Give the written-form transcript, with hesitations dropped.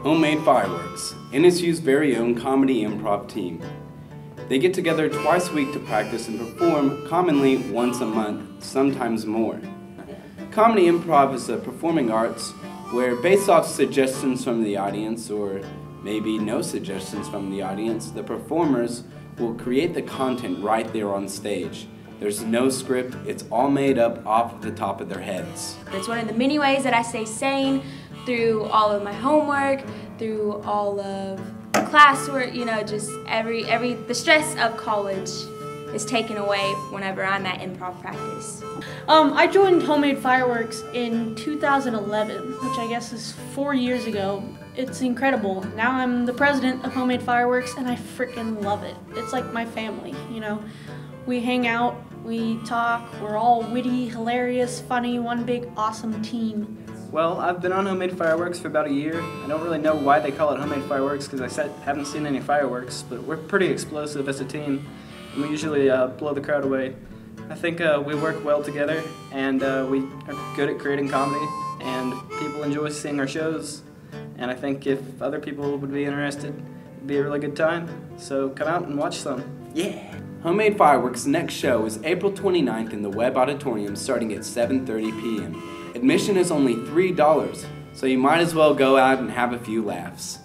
Homemade Fireworks, NSU's very own comedy improv team. They get together twice a week to practice and perform, commonly once a month, sometimes more. Comedy improv is a performing arts where, based off suggestions from the audience, or maybe no suggestions from the audience, the performers will create the content right there on stage. There's no script, it's all made up off the top of their heads. It's one of the many ways that I stay sane through all of my homework, through all of classwork, just the stress of college is taken away whenever I'm at improv practice. I joined Homemade Fireworks in 2011, which I guess is 4 years ago. It's incredible. Now I'm the president of Homemade Fireworks and I freaking love it. It's like my family, We hang out, we talk, we're all witty, hilarious, funny, one big awesome team. Well, I've been on Homemade Fireworks for about a year. I don't really know why they call it Homemade Fireworks because I haven't seen any fireworks, but we're pretty explosive as a team, and we usually blow the crowd away. I think we work well together, and we are good at creating comedy, and people enjoy seeing our shows, and I think if other people would be interested, it'd be a really good time, so come out and watch some. Yeah! Homemade Fireworks' next show is April 29th in the Webb Auditorium starting at 7:30 p.m. Admission is only $3, so you might as well go out and have a few laughs.